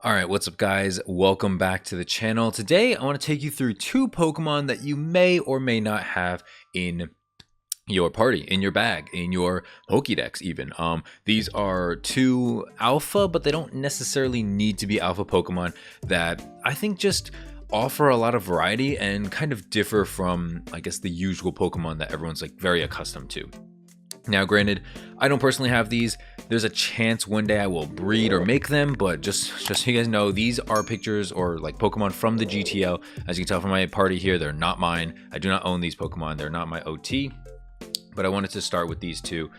Alright, what's up guys? Welcome back to the channel. Today I want to take you through two Pokemon that you may or may not have in your party, in your bag, in your Pokédex even. These are two alpha, but they don't necessarily need to be alpha Pokemon that I think just offer a lot of variety and kind of differ from, I guess, the usual Pokemon that everyone's like very accustomed to. Now, granted, I don't personally have these. There's a chance one day I will breed or make them, but just so you guys know, these are pictures or like Pokemon from the GTL. As you can tell from my party here, they're not mine. I do not own these Pokemon. They're not my OT, but I wanted to start with these two.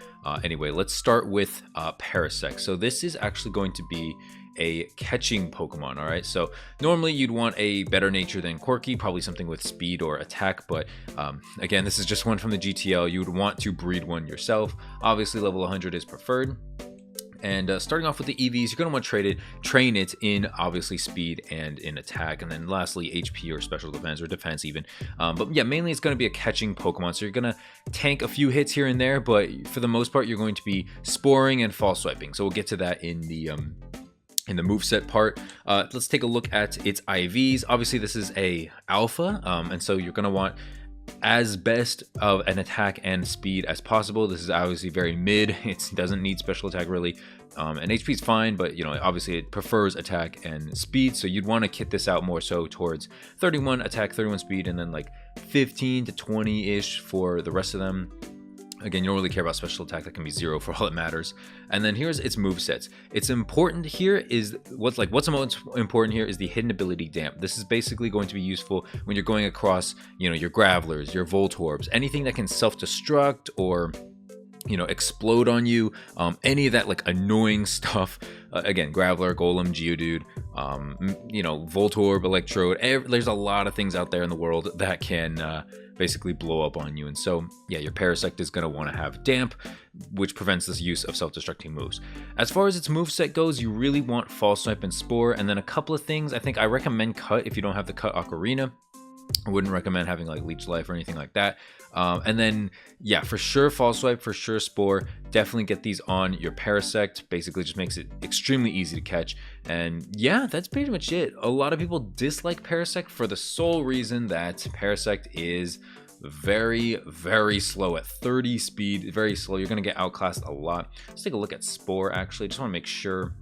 Anyway, let's start with Parasect. So this is actually going to be a catching Pokemon. All right, so normally you'd want a better nature than Quirky, probably something with speed or attack, but again, this is just one from the GTL. You would want to breed one yourself. Obviously level 100 is preferred. And starting off with the EVs, you're going to want to train it in obviously speed and in attack, and then lastly HP or special defense or defense even. But yeah, mainly it's going to be a catching Pokemon, so you're going to tank a few hits here and there, but for the most part you're going to be sporing and false swiping. So we'll get to that in the moveset part. Let's take a look at its IVs. Obviously this is a alpha, and so you're going to want as best of an attack and speed as possible. This is obviously very mid. It doesn't need special attack really, and HP is fine, but you know, obviously it prefers attack and speed, so you'd want to kit this out more so towards 31 attack, 31 speed, and then like 15 to 20 ish for the rest of them. Again, you don't really care about special attack. That can be 0 for all it matters. And then here's its movesets. It's important here is what's most important here is the hidden ability Damp. This is basically going to be useful when you're going across, you know, your Gravelers, your Voltorbs, anything that can self-destruct or, you know, explode on you, any of that like annoying stuff. Again, Graveler, Golem, Geodude, you know, Voltorb, Electrode. There's a lot of things out there in the world that can basically blow up on you. And so yeah, your Parasect is going to want to have Damp, which prevents this use of self-destructing moves. As far as its moveset goes, you really want False Swipe and Spore, and then a couple of things. I think I recommend Cut if you don't have the Cut Ocarina. I wouldn't recommend having like Leech Life or anything like that. And then yeah, for sure False Swipe, for sure Spore. Definitely get these on your Parasect. Basically just makes it extremely easy to catch. And yeah, that's pretty much it. A lot of people dislike Parasect for the sole reason that Parasect is very, very slow at 30 speed. Very slow. You're going to get outclassed a lot. Let's take a look at Spore actually. Just want to make sure.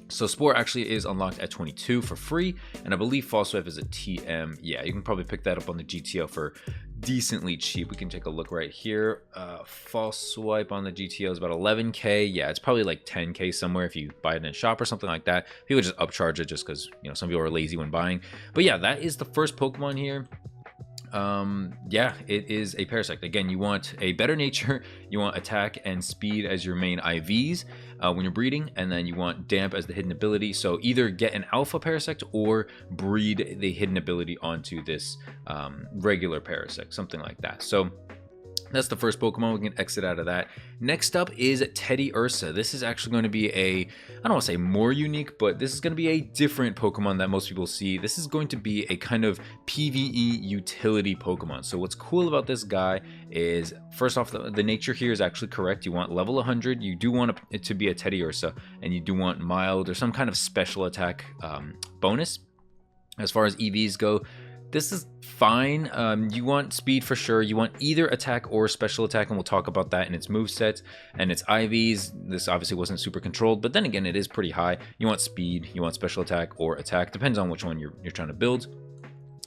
So Spore actually is unlocked at 22 for free, and I believe False Swipe is a TM. Yeah, you can probably pick that up on the GTO for decently cheap. We can take a look right here. False Swipe on the GTO is about 11k. Yeah, it's probably like 10k somewhere if you buy it in a shop or something like that. People just upcharge it just because, you know, some people are lazy when buying. But yeah, that is the first Pokemon here. Yeah, it is a Parasect. Again, you want a better nature, you want attack and speed as your main IVs when you're breeding, and then you want Damp as the hidden ability. So either get an alpha Parasect or breed the hidden ability onto this regular Parasect, something like that. So that's the first Pokemon. We can exit out of that. Next up is Teddiursa. This is actually going to be I don't want to say more unique, but this is going to be a different Pokemon that most people see. This is going to be a kind of PvE utility Pokemon. So what's cool about this guy is, first off, the nature here is actually correct. You want level 100. You do want it to be a Teddiursa, and you do want mild or some kind of special attack bonus. As far as EVs go, this is fine. You want speed for sure. You want either attack or special attack, and we'll talk about that in its movesets and its IVs. This obviously wasn't super controlled, but then again, it is pretty high. You want speed, you want special attack or attack. Depends on which one you're trying to build.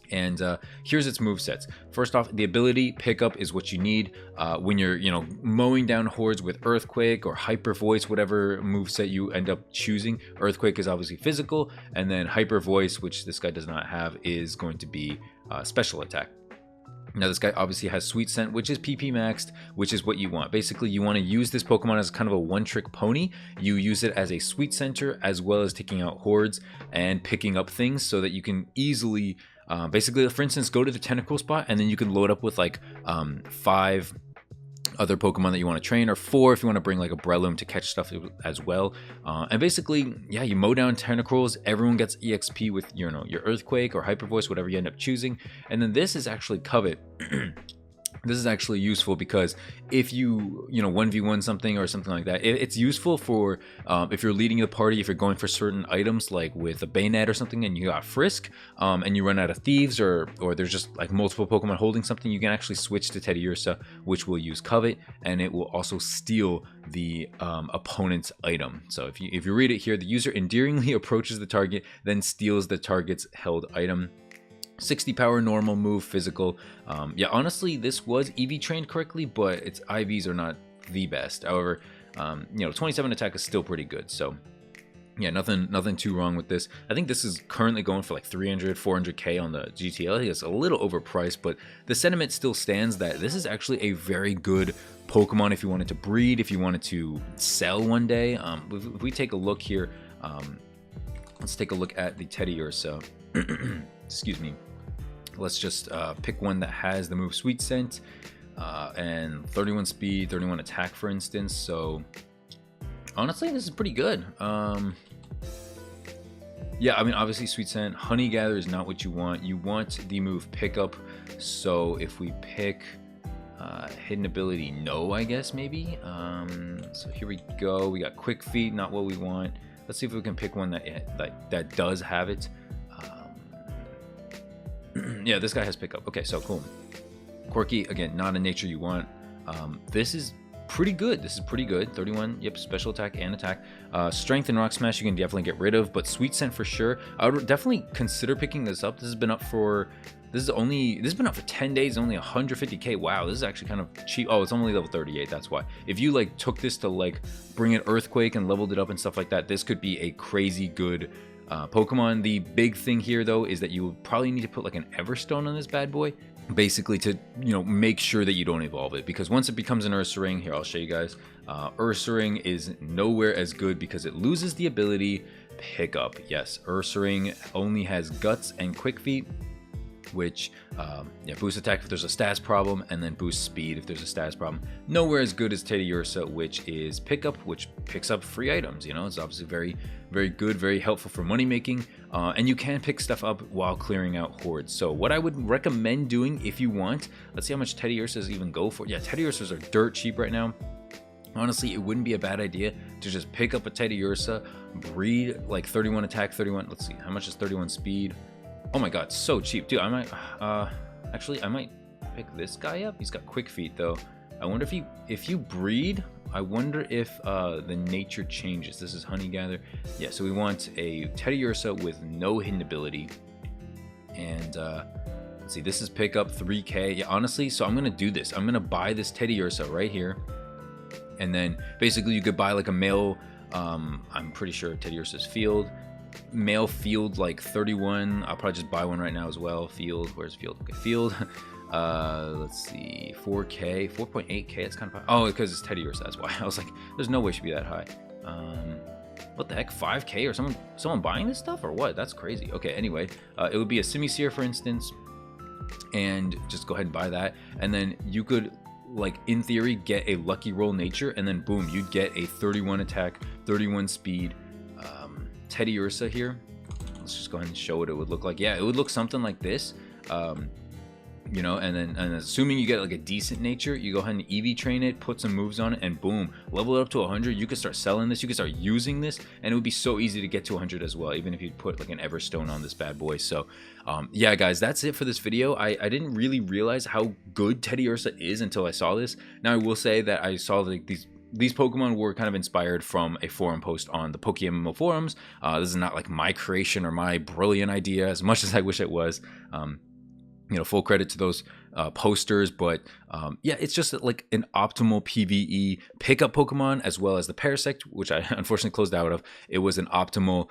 And here's its movesets. First off, the ability Pickup is what you need when you're, you know, mowing down hordes with Earthquake or Hyper Voice, whatever moveset you end up choosing. Earthquake is obviously physical, and then Hyper Voice, which this guy does not have, is going to be special attack. Now this guy obviously has Sweet Scent, which is PP maxed, which is what you want. Basically, you want to use this Pokemon as kind of a one-trick pony. You use it as a Sweet Center, as well as taking out hordes and picking up things so that you can easily basically, for instance, go to the tentacle spot, and then you can load up with like 5 other Pokemon that you want to train, or 4 if you want to bring like a Breloom to catch stuff as well. And basically, yeah, you mow down tentacles. Everyone gets EXP with, you know, your Earthquake or Hyper Voice, whatever you end up choosing. And then this is actually Covet. This is actually useful because if you 1v1 something or something like that, it's useful for if you're leading the party, if you're going for certain items like with a bayonet or something and you got frisk and you run out of thieves, or there's just like multiple Pokemon holding something, you can actually switch to Teddiursa, which will use Covet, and it will also steal the opponent's item. So if you read it here, the user endearingly approaches the target, then steals the target's held item. 60 power, normal, move, physical. Yeah, honestly, this was EV trained correctly, but its IVs are not the best. However, 27 attack is still pretty good. So yeah, nothing too wrong with this. I think this is currently going for like 300, 400k on the GTL. I think it's a little overpriced, but the sentiment still stands that this is actually a very good Pokemon if you wanted to breed, if you wanted to sell one day. If we take a look here, let's take a look at the Teddiursa. Excuse me. Let's just pick one that has the move Sweet Scent and 31 speed, 31 attack, for instance. So honestly, this is pretty good. Yeah, I mean, obviously Sweet Scent. Honey Gather is not what you want. You want the move Pickup. So if we pick Hidden Ability, no, I guess maybe. So here we go. We got Quick Feet, not what we want. Let's see if we can pick one that does have it. Yeah, this guy has Pickup. Okay, so cool. Quirky, again, not a nature you want. This is pretty good. This is pretty good. 31, yep, special attack and attack. Strength and Rock Smash you can definitely get rid of, but Sweet Scent for sure. I would definitely consider picking this up. This has been up for this has been up for 10 days, only 150k. Wow, this is actually kind of cheap. Oh, it's only level 38, that's why. If you like took this to like bring an Earthquake and leveled it up and stuff like that, this could be a crazy good Pokemon. The big thing here though is that you would probably need to put like an Everstone on this bad boy, basically to make sure that you don't evolve it, because once it becomes an Ursaring, here I'll show you guys, Ursaring is nowhere as good because it loses the ability Pickup. Yes, Ursaring only has Guts and Quick Feet, which boost attack if there's a stats problem, and then boost speed if there's a stats problem. Nowhere as good as Teddiursa, which is Pickup, which picks up free items. It's obviously very, very good, very helpful for money making, and you can pick stuff up while clearing out hordes. So what I would recommend doing if you want, let's see how much Teddiursas even go for. Yeah, Teddiursas are dirt cheap right now. Honestly, it wouldn't be a bad idea to just pick up a Teddiursa, breed like 31 attack, 31, let's see, how much is 31 speed? Oh my god, so cheap. Dude, I might actually I might pick this guy up. He's got Quick Feet though. I wonder if you breed, I wonder if the nature changes. This is Honey Gather. Yeah, so we want a Teddiursa with no hidden ability. And let's see, this is pick up 3k. Yeah, honestly, so I'm gonna do this. I'm gonna buy this Teddiursa right here. And then basically you could buy like a male, I'm pretty sure Teddiursa's field. Male field like 31. I'll probably just buy one right now as well. Field, where's field? Okay, field. Let's see, 4k, 4.8k. It's kind of high. Oh, because it's Teddiursa, that's why. I was like, there's no way it should be that high. What the heck, 5k or someone buying this stuff or what? That's crazy. Okay, anyway, it would be a Simisear, for instance, and just go ahead and buy that, and then you could, like, in theory, get a lucky roll nature, and then boom, you'd get a 31 attack, 31 speed Teddiursa here. Let's just go ahead and show what it would look like. Yeah, it would look something like this. And assuming you get like a decent nature, you go ahead and EV train it, put some moves on it, and boom, level it up to 100. You could start selling this, you could start using this, and it would be so easy to get to 100 as well, even if you put like an Everstone on this bad boy. So yeah guys, that's it for this video. I didn't really realize how good Teddiursa is until I saw this. Now I will say that I saw like these Pokemon were kind of inspired from a forum post on the PokeMMO forums. This is not like my creation or my brilliant idea, as much as I wish it was. Full credit to those posters, but yeah, it's just like an optimal PvE pickup Pokemon, as well as the Parasect, which I unfortunately closed out of. It was an optimal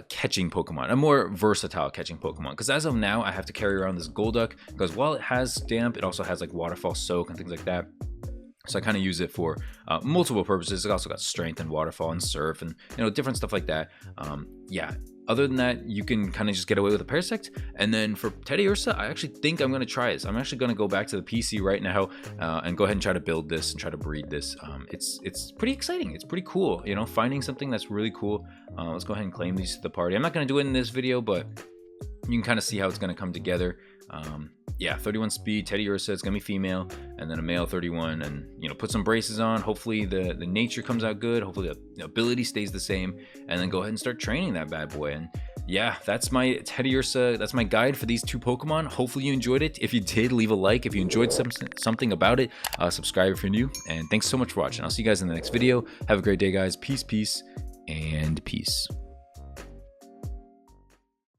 catching Pokemon, a more versatile catching Pokemon, because as of now I have to carry around this Golduck, because while it has Stamp, it also has like Waterfall Soak and things like that. So I kind of use it for multiple purposes. It also got Strength and Waterfall and Surf and different stuff like that. Yeah, other than that, you can kind of just get away with a Parasect. And then for Teddiursa, I actually think I'm going to try this. I'm actually going to go back to the PC right now and go ahead and try to build this and try to breed this. It's pretty exciting. It's pretty cool, finding something that's really cool. Let's go ahead and claim these to the party. I'm not going to do it in this video, but you can kind of see how it's going to come together. yeah, 31 speed, Teddy Ursa, it's gonna be female, and then a male 31, and you know, put some braces on. Hopefully the nature comes out good, hopefully the ability stays the same, and then go ahead and start training that bad boy. And yeah, that's my Teddy Ursa, that's my guide for these 2 Pokemon. Hopefully you enjoyed it. If you did, leave a like. If you enjoyed something about it, subscribe if you're new, and thanks so much for watching. I'll see you guys in the next video. Have a great day, guys. Peace, and peace.